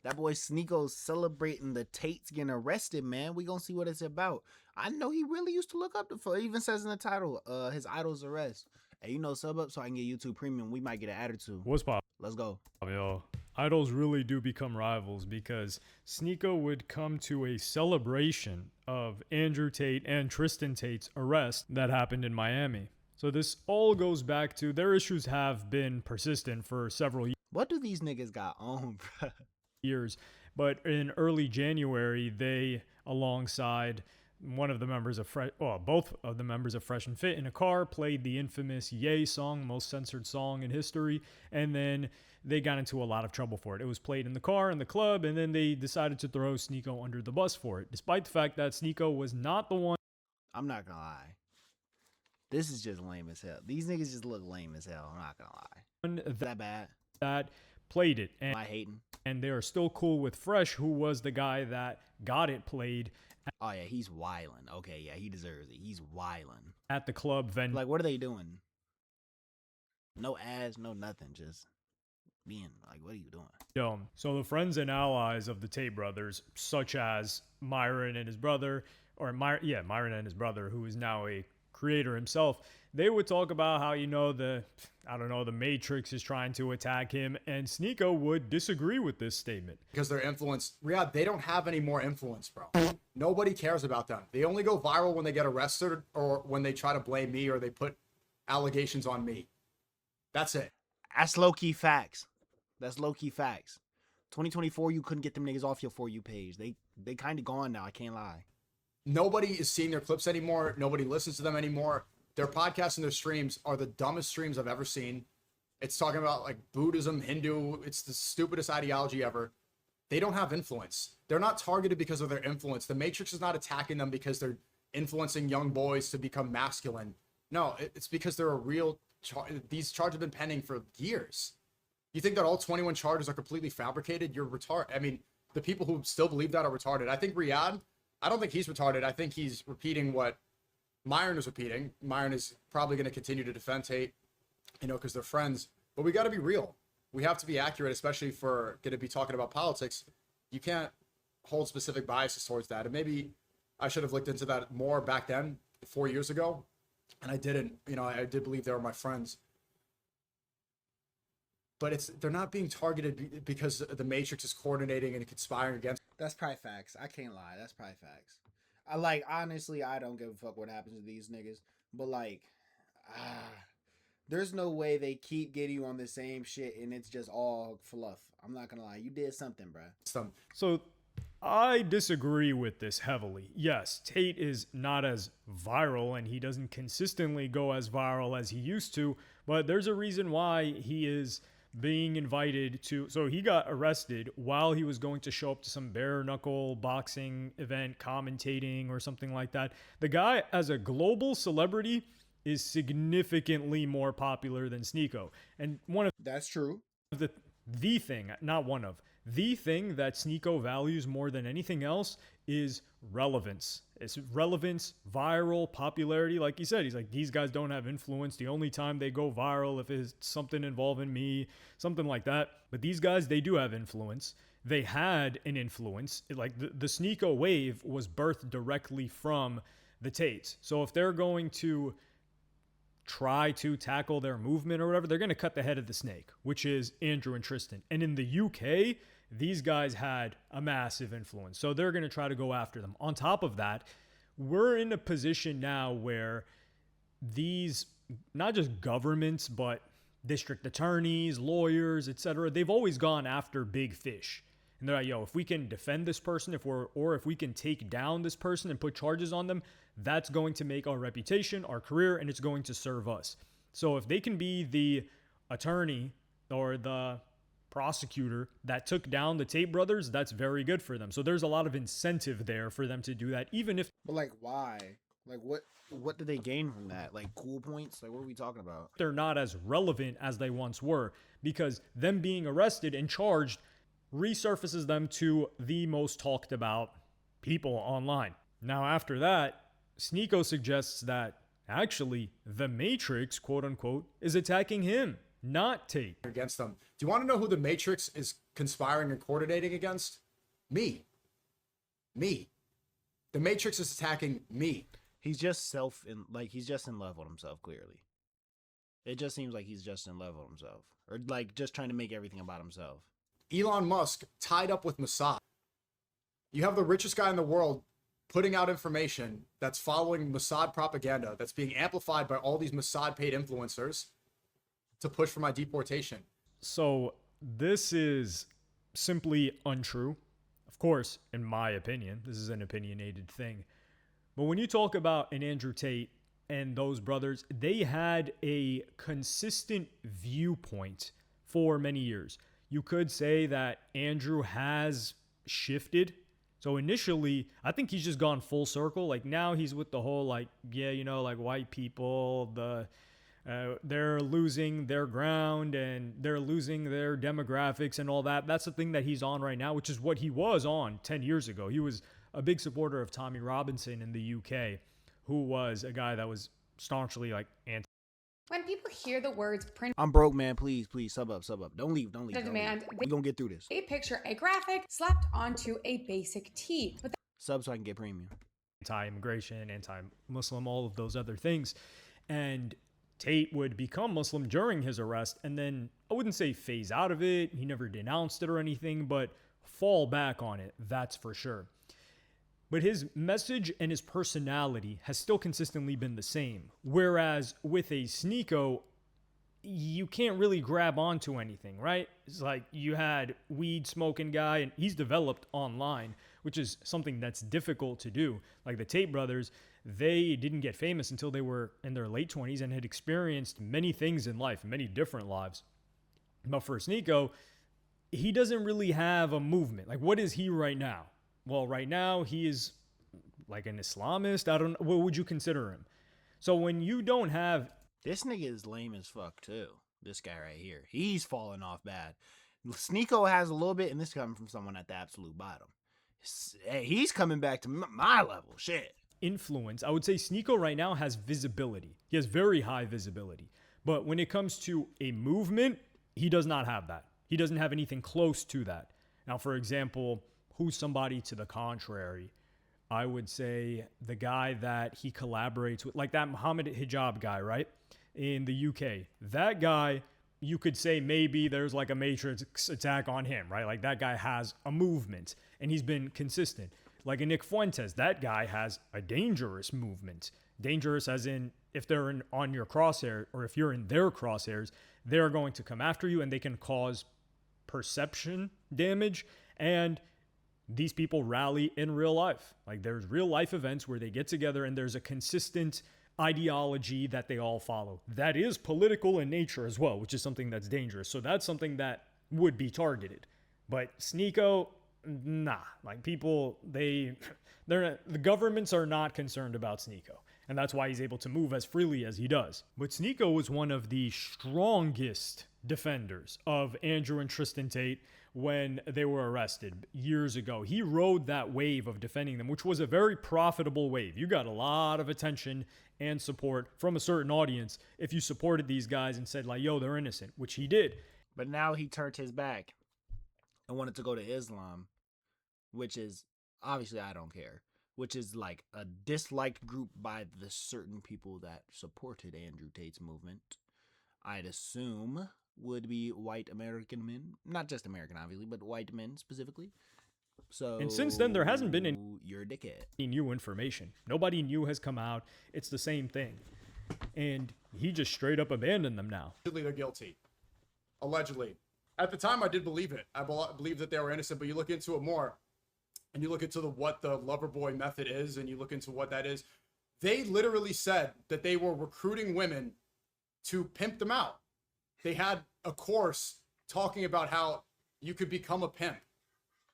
That boy Sneako's celebrating the Tates getting arrested, man. We gonna see what it's about. I know he really used to look up to for even says in the title, his idol's arrest. Hey, sub up so I can get YouTube premium. We might get an attitude. What's pop? Let's go. Yo, idols really do become rivals because Sneako would come to a celebration of Andrew Tate and Tristan Tate's arrest that happened in Miami. So this all goes back to their issues have been persistent for several What do these niggas got on, bro? years. But in early January, they, alongside one of the members of both of the members of Fresh and Fit in a car, played the infamous Ye song, most censored song in history, and then they got into a lot of trouble for it. It was played in the car, in the club, and then they decided to throw Sneako under the bus for it, despite the fact that Sneako was not the one. I'm not gonna lie. This is just lame as hell. These niggas just look lame as hell. I'm not gonna lie. That bad? That played it. And am I hating? And they are still cool with Fresh, who was the guy that got it played. Oh yeah, he's wildin'. Okay, yeah, he deserves it. He's wildin'. At the club venue. Like, what are they doing? No ads, no nothing. Just being like, what are you doing? So the friends and allies of the Tate brothers, such as Myron and his brother, Myron and his brother, who is now a creator himself, they would talk about how, the Matrix is trying to attack him, and Sneako would disagree with this statement. Because their influence, Riyadh, they don't have any more influence, bro. Nobody cares about them. They only go viral when they get arrested or when they try to blame me or they put allegations on me. That's it. That's low-key facts. That's low-key facts. 2024, you couldn't get them niggas off your For You page. They kind of gone now, I can't lie. Nobody is seeing their clips anymore. Nobody listens to them anymore. Their podcasts and their streams are the dumbest streams I've ever seen. It's talking about like Buddhism, Hindu. It's the stupidest ideology ever. They don't have influence. They're not targeted because of their influence. The Matrix is not attacking them because they're influencing young boys to become masculine. No, it's because they're a real... These charges have been pending for years. You think that all 21 charges are completely fabricated? You're retarded. I mean, the people who still believe that are retarded. I think Riyadh... I don't think he's retarded. I think he's repeating what Myron is repeating. Myron is probably going to continue to defend Tate, because they're friends. But we got to be real. We have to be accurate, especially if we're going to be talking about politics. You can't hold specific biases towards that. And maybe I should have looked into that more back then, 4 years ago. And I didn't. I did believe they were my friends. But they're not being targeted because the Matrix is coordinating and conspiring against. That's probably facts. I can't lie. That's probably facts. Honestly, I don't give a fuck what happens to these niggas. But there's no way they keep getting you on the same shit and it's just all fluff. I'm not gonna lie. You did something, bruh. So I disagree with this heavily. Yes, Tate is not as viral and he doesn't consistently go as viral as he used to, but there's a reason why he is being invited to. So he got arrested while he was going to show up to some bare knuckle boxing event, commentating or something like that. The guy, as a global celebrity, is significantly more popular than Sneako. And that's true. The thing that Sneako values more than anything else is relevance. It's relevance, viral, popularity. Like he said, he's like, these guys don't have influence. The only time they go viral if it's something involving me, something like that. But these guys, they do have influence. They had an influence. Like the Sneako wave was birthed directly from the Tates. So if they're going to try to tackle their movement or whatever, they're going to cut the head of the snake, which is Andrew and Tristan. And in the UK, these guys had a massive influence. So they're going to try to go after them. On top of that, we're in a position now where these, not just governments, but district attorneys, lawyers, etc., they've always gone after big fish. And they're like, if we can defend this person, if we can take down this person and put charges on them, that's going to make our reputation, our career, and it's going to serve us. So if they can be the attorney or the prosecutor that took down the Tate brothers, that's very good for them. So there's a lot of incentive there for them to do that, even if... But why? What do they gain from that? Cool points? What are we talking about? They're not as relevant as they once were, because them being arrested and charged resurfaces them to the most talked about people online. Now, after that, Sneako suggests that actually the Matrix, quote unquote, is attacking him, not Tate. Against them. Do you want to know who the Matrix is conspiring and coordinating against? Me. The Matrix is attacking me. He's just he's just in love with himself, clearly. It just seems like he's just in love with himself. Or like just trying to make everything about himself. Elon Musk tied up with Mossad. You have the richest guy in the world putting out information that's following Mossad propaganda that's being amplified by all these Mossad paid influencers to push for my deportation. So this is simply untrue. Of course, in my opinion, this is an opinionated thing. But when you talk about an Andrew Tate and those brothers, they had a consistent viewpoint for many years. You could say that Andrew has shifted. So initially, I think he's just gone full circle. Like now he's with the whole like, yeah, you know, like white people, they're losing their ground and they're losing their demographics and all that. That's the thing that he's on right now, which is what he was on 10 years ago. He was a big supporter of Tommy Robinson in the UK, who was a guy that was staunchly like anti. When people hear the words print I'm broke, man. Please, sub up. Don't leave. demand, We gonna get through this. they picture a graphic slapped onto a basic tee. But Sub so I can get premium. Anti-immigration, anti-Muslim, all of those other things. And Tate would become Muslim during his arrest and then, I wouldn't say phase out of it, he never denounced it or anything, but fall back on it, that's for sure. But his message and his personality has still consistently been the same. Whereas with a Sneako, you can't really grab onto anything, right? It's like you had weed smoking guy and he's developed online, which is something that's difficult to do. Like the Tate brothers, they didn't get famous until they were in their late 20s and had experienced many things in life, many different lives. But for Sneako, he doesn't really have a movement. Like, what is he right now? Well, right now, he is like an Islamist. I don't know. What would you consider him? So when you don't have... This nigga is lame as fuck, too. This guy right here. He's falling off bad. Sneako has a little bit, and this is coming from someone at the absolute bottom. Hey, he's coming back to my level. Shit. Influence, I would say Sneako right now has visibility. He has very high visibility. But when it comes to a movement, he does not have that. He doesn't have anything close to that. Now, for example, who's somebody to the contrary? I would say the guy that he collaborates with, like that Muhammad Hijab guy, right? In the UK. That guy, you could say maybe there's like a Matrix attack on him, right? Like that guy has a movement and he's been consistent. Like a Nick Fuentes, that guy has a dangerous movement. Dangerous as in if they're on your crosshair or if you're in their crosshairs, they're going to come after you and they can cause perception damage. And these people rally in real life. Like there's real life events where they get together and there's a consistent ideology that they all follow. That is political in nature as well, which is something that's dangerous. So that's something that would be targeted. But Sneako, nah. Like people, the governments are not concerned about Sneako. And that's why he's able to move as freely as he does. But Sneako was one of the strongest defenders of Andrew and Tristan Tate when they were arrested years ago. He rode that wave of defending them, which was a very profitable wave. You got a lot of attention and support from a certain audience if you supported these guys and said like, yo, they're innocent, which he did. But now he turned his back and wanted to go to Islam, which is, obviously I don't care, which is like a disliked group by the certain people that supported Andrew Tate's movement. I'd assume would be white American men. Not just American, obviously, but white men specifically. So, and since then, there hasn't been you're a dickhead. Any new information. Nobody new has come out. It's the same thing. And he just straight up abandoned them now. Allegedly, they're guilty. Allegedly. At the time, I did believe it. I believe that they were innocent, but you look into it more, and you look into what the Loverboy method is, and you look into what that is. They literally said that they were recruiting women to pimp them out. They had a course talking about how you could become a pimp.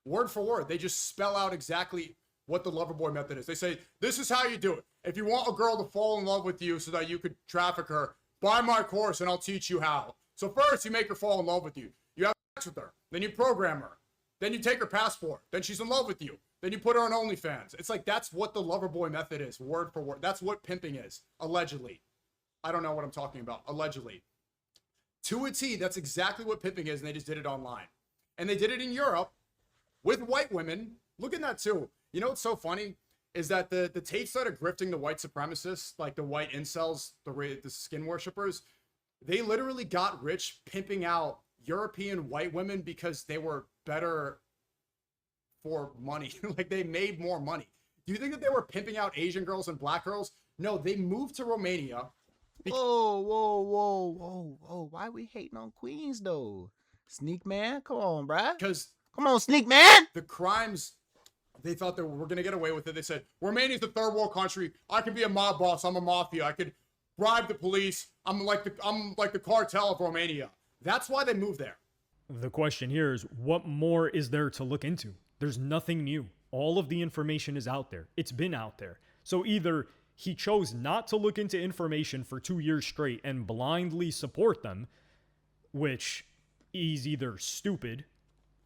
Word for word, they just spell out exactly what the Loverboy method is. They say, this is how you do it. If you want a girl to fall in love with you so that you could traffic her, buy my course and I'll teach you how. So first, you make her fall in love with you. You have sex with her. Then you program her. Then you take her passport. Then she's in love with you. Then you put her on OnlyFans. It's like, that's what the Loverboy method is, word for word. That's what pimping is, allegedly. I don't know what I'm talking about, allegedly. To a T, that's exactly what pimping is, and they just did it online. And they did it in Europe with white women. Look at that too. You know what's so funny is that the Tate started grifting the white supremacists, like the white incels, the skin worshippers. They literally got rich pimping out European white women because they were better for money. Like they made more money. Do you think that they were pimping out Asian girls and black girls? No, they moved to Romania. Whoa. Why we hating on Queens though? Sneak man, come on, bruh. Because Come on, Sneak man. the crimes, they thought that we're going to get away with it. They said, Romania's the third world country. I can be a mob boss. I'm a mafia. I could bribe the police. I'm like the cartel of Romania. That's why they moved there. The question here is, what more is there to look into? There's nothing new. All of the information is out there. It's been out there. So either he chose not to look into information for 2 years straight and blindly support them, which he's either stupid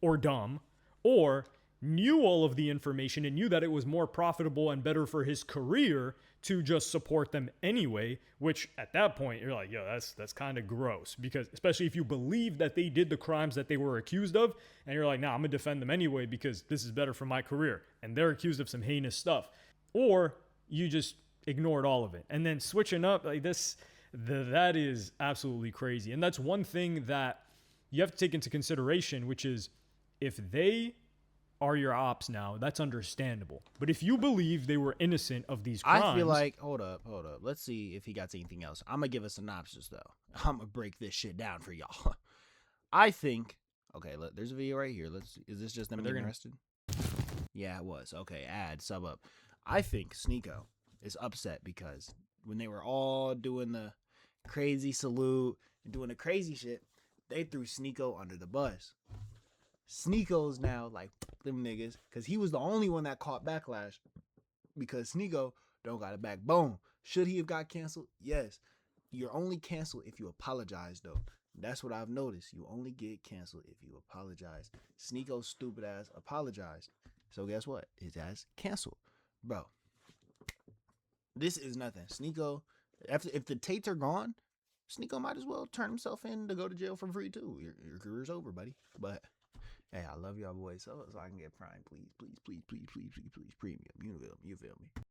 or dumb, or knew all of the information and knew that it was more profitable and better for his career to just support them anyway, which at that point you're like, yo, that's kind of gross, because especially if you believe that they did the crimes that they were accused of, and you're like, nah, I'm gonna defend them anyway because this is better for my career, and they're accused of some heinous stuff. Or you just ignored all of it. And then switching up like this, that is absolutely crazy. And that's one thing that you have to take into consideration, which is if they are your ops now, that's understandable. But if you believe they were innocent of these crimes, I feel like, hold up. Let's see if he got anything else. I'm going to give a synopsis, though. I'm going to break this shit down for y'all. I think, okay, look, there's a video right here. Is this just them getting arrested? Yeah, it was. Okay, sub up. I think Sneeko is upset because when they were all doing the crazy salute and doing the crazy shit, they threw Sneeko under the bus. Sneeko's now like them niggas because he was the only one that caught backlash because Sneeko don't got a backbone. Should he have got canceled? Yes. You're only canceled if you apologize, though. That's what I've noticed. You only get canceled if you apologize. Sneeko's stupid ass apologized. So guess what? His ass canceled. Bro, this is nothing. Sneeko, if the Tates are gone, Sneeko might as well turn himself in to go to jail for free, too. Your career's over, buddy. But hey, I love y'all boys so I can get Prime, please, premium. You feel me?